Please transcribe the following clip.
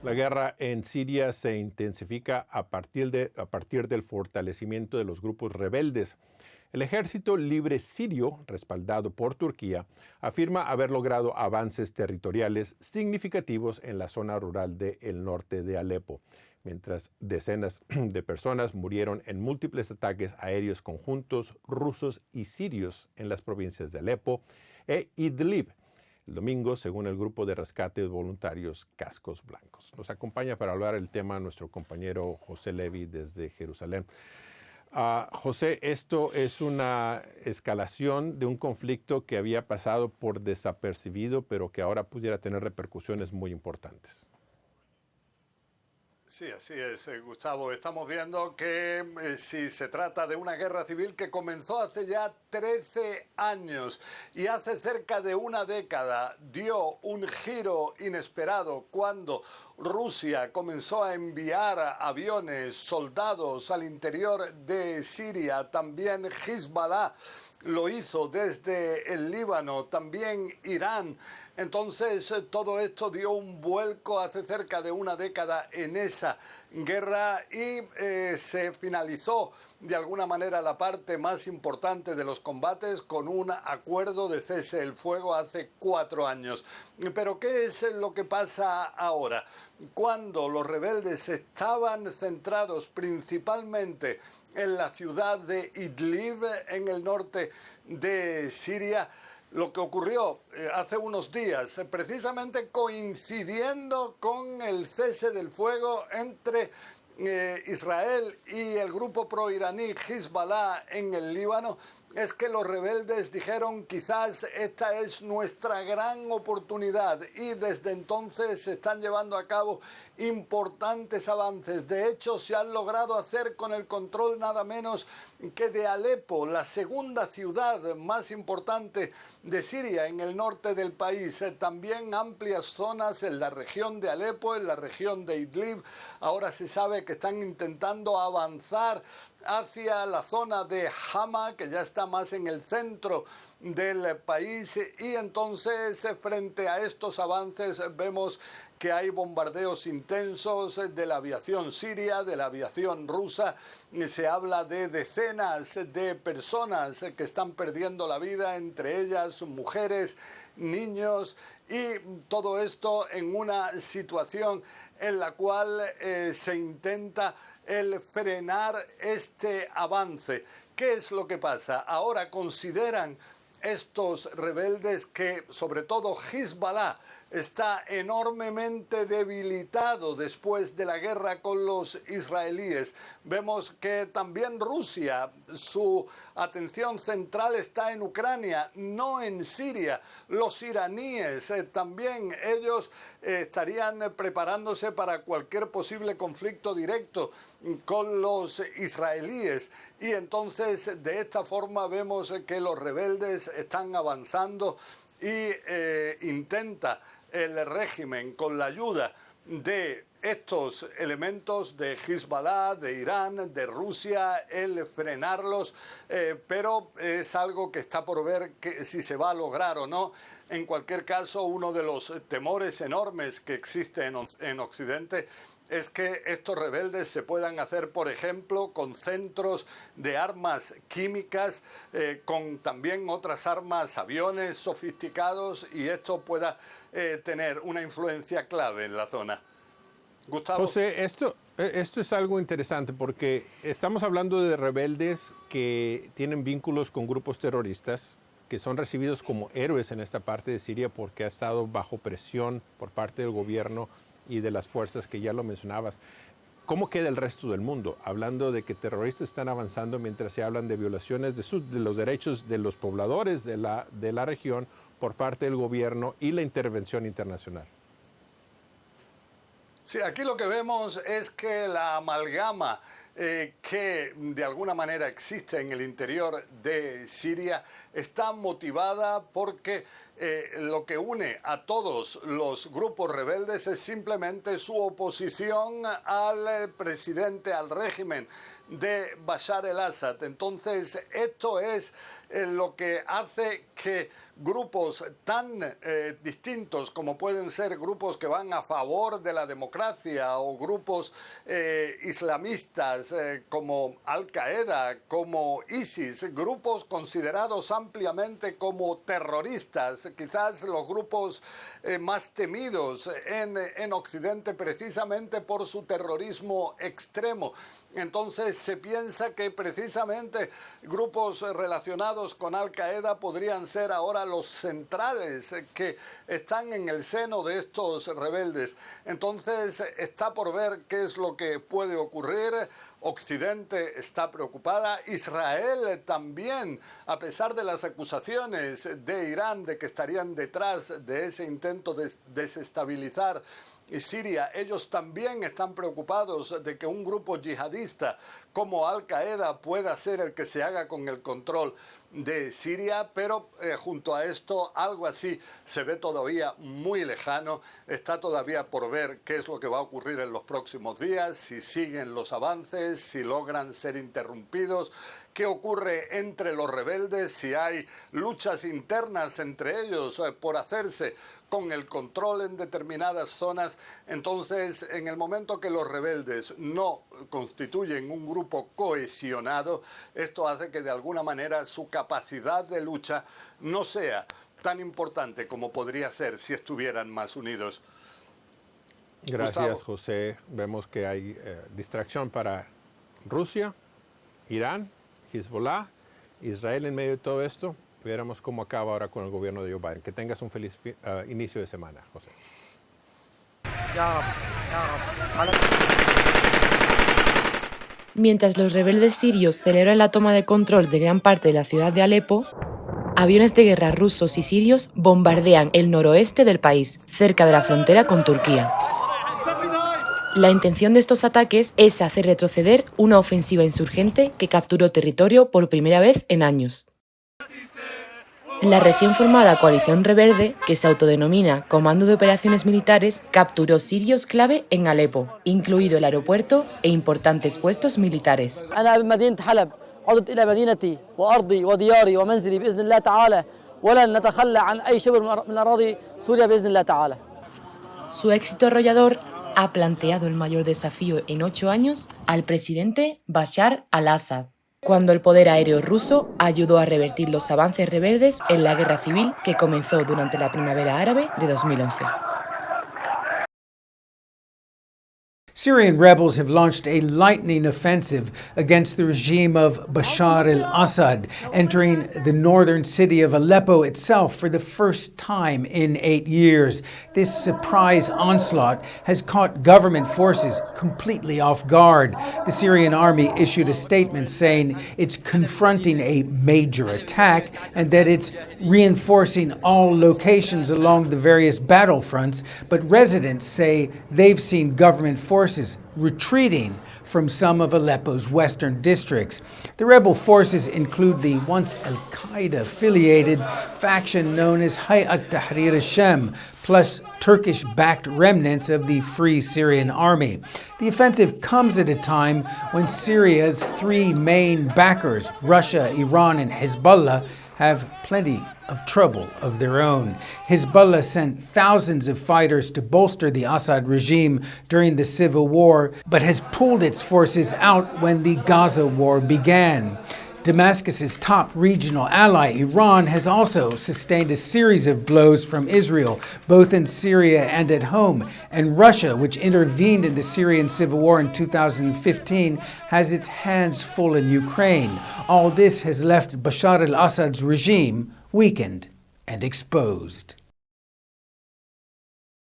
La guerra en Siria se intensifica a partir del fortalecimiento de los grupos rebeldes. El Ejército Libre Sirio, respaldado por Turquía, afirma haber logrado avances territoriales significativos en la zona rural del norte de Alepo, mientras decenas de personas murieron en múltiples ataques aéreos conjuntos rusos y sirios en las provincias de Alepo e Idlib. El domingo, según el grupo de rescate de voluntarios Cascos Blancos. Nos acompaña para hablar del tema nuestro compañero José Levi desde Jerusalén. José, esto es una escalación de un conflicto que había pasado por desapercibido, pero que ahora pudiera tener repercusiones muy importantes. Sí, así es, Gustavo. Estamos viendo que si se trata de una guerra civil que comenzó hace ya 13 años y hace cerca de una década dio un giro inesperado cuando Rusia comenzó a enviar aviones, soldados al interior de Siria, también Hezbollah lo hizo desde el Líbano, también Irán. Entonces todo esto dio un vuelco hace cerca de una década en esa guerra y se finalizó de alguna manera la parte más importante de los combates con un acuerdo de cese el fuego hace 4 años. Pero ¿qué es lo que pasa ahora? Cuando los rebeldes estaban centrados principalmente en la ciudad de Idlib, en el norte de Siria, lo que ocurrió hace unos días, precisamente coincidiendo con el cese del fuego entre Israel y el grupo proiraní Hezbollah en el Líbano, es que los rebeldes dijeron quizás esta es nuestra gran oportunidad y desde entonces se están llevando a cabo importantes avances. De hecho, se han logrado hacer con el control nada menos que de Alepo, la segunda ciudad más importante de Siria en el norte del país. También amplias zonas en la región de Alepo, en la región de Idlib. Ahora se sabe que están intentando avanzar hacia la zona de Hama, que ya está más en el centro del país, y entonces frente a estos avances vemos que hay bombardeos intensos de la aviación siria, de la aviación rusa. Se habla de decenas de personas que están perdiendo la vida, entre ellas mujeres, niños, y todo esto en una situación en la cual se intenta el frenar este avance. ¿Qué es lo que pasa? Ahora consideran estos rebeldes que, sobre todo Hezbollah, está enormemente debilitado después de la guerra con los israelíes. Vemos que también Rusia, su atención central está en Ucrania, no en Siria. Los iraníes también, ellos estarían preparándose para cualquier posible conflicto directo con los israelíes. Y entonces de esta forma vemos que los rebeldes están avanzando y intenta el régimen, con la ayuda de estos elementos de Hezbollah, de Irán, de Rusia, el frenarlos, pero es algo que está por ver que si se va a lograr o no. En cualquier caso, uno de los temores enormes que existe en Occidente es que estos rebeldes se puedan hacer, por ejemplo, con centros de armas químicas, con también otras armas, aviones sofisticados, y esto pueda tener una influencia clave en la zona. Gustavo. José, esto es algo interesante porque estamos hablando de rebeldes que tienen vínculos con grupos terroristas, que son recibidos como héroes en esta parte de Siria porque ha estado bajo presión por parte del gobierno y de las fuerzas que ya lo mencionabas. ¿Cómo queda el resto del mundo? Hablando de que terroristas están avanzando mientras se hablan de violaciones de los derechos de los pobladores de la región por parte del gobierno y la intervención internacional. Sí, aquí lo que vemos es que la amalgama que de alguna manera existe en el interior de Siria está motivada porque lo que une a todos los grupos rebeldes es simplemente su oposición al presidente, al régimen de Bashar el-Assad. Entonces, esto es lo que hace que grupos tan distintos como pueden ser grupos que van a favor de la democracia o grupos islamistas como Al-Qaeda, como ISIS, grupos considerados ampliamente como terroristas, quizás los grupos más temidos en Occidente precisamente por su terrorismo extremo. Entonces se piensa que precisamente grupos relacionados con Al-Qaeda podrían ser ahora los centrales que están en el seno de estos rebeldes. Entonces está por ver qué es lo que puede ocurrir. Occidente está preocupada, Israel también, a pesar de las acusaciones de Irán de que estarían detrás de ese intento de desestabilizar Siria, ellos también están preocupados de que un grupo yihadista como Al-Qaeda pueda ser el que se haga con el control de Siria, pero junto a esto algo así se ve todavía muy lejano. Está todavía por ver qué es lo que va a ocurrir en los próximos días, si siguen los avances, si logran ser interrumpidos, qué ocurre entre los rebeldes, si hay luchas internas entre ellos por hacerse con el control en determinadas zonas. Entonces, en el momento que los rebeldes no constituyen un grupo cohesionado, esto hace que de alguna manera su capacidad de lucha no sea tan importante como podría ser si estuvieran más unidos. Gracias, Gustavo. José. Vemos que hay distracción para Rusia, Irán, Hezbollah, Israel en medio de todo esto. Veremos cómo acaba ahora con el gobierno de Joe Biden. Que tengas un feliz inicio de semana, José. Mientras los rebeldes sirios celebran la toma de control de gran parte de la ciudad de Alepo, aviones de guerra rusos y sirios bombardean el noroeste del país, cerca de la frontera con Turquía. La intención de estos ataques es hacer retroceder una ofensiva insurgente que capturó territorio por primera vez en años. La recién formada coalición Reverde, que se autodenomina Comando de Operaciones Militares, capturó sirios clave en Alepo, incluido el aeropuerto e importantes puestos militares. عدت إلى مدينتي وأرضي ودياري ومنزلي بإذن الله تعالى ولن نتخلى عن أي شبر من أراضي سوريا بإذن الله تعالى. Su éxito arrollador ha planteado el mayor desafío en 8 años al presidente Bashar al-Assad, cuando el poder aéreo ruso ayudó a revertir los avances rebeldes en la guerra civil que comenzó durante la primavera árabe de 2011. Syrian rebels have launched a lightning offensive against the regime of Bashar al-Assad, entering the northern city of Aleppo itself for the first time in 8 years. This surprise onslaught has caught government forces completely off guard. The Syrian army issued a statement saying it's confronting a major attack and that it's reinforcing all locations along the various battlefronts, but residents say they've seen government forces retreating from some of Aleppo's western districts. The rebel forces include the once al-Qaeda-affiliated faction known as Hayat Tahrir al-Sham, plus Turkish-backed remnants of the Free Syrian Army. The offensive comes at a time when Syria's 3 main backers, Russia, Iran, and Hezbollah, have plenty of trouble of their own. Hezbollah sent thousands of fighters to bolster the Assad regime during the civil war, but has pulled its forces out when the Gaza war began. Damascus's top regional ally, Iran, has also sustained a series of blows from Israel, both in Syria and at home. And Russia, which intervened in the Syrian civil war in 2015, has its hands full in Ukraine. All this has left Bashar al-Assad's regime weakened and exposed.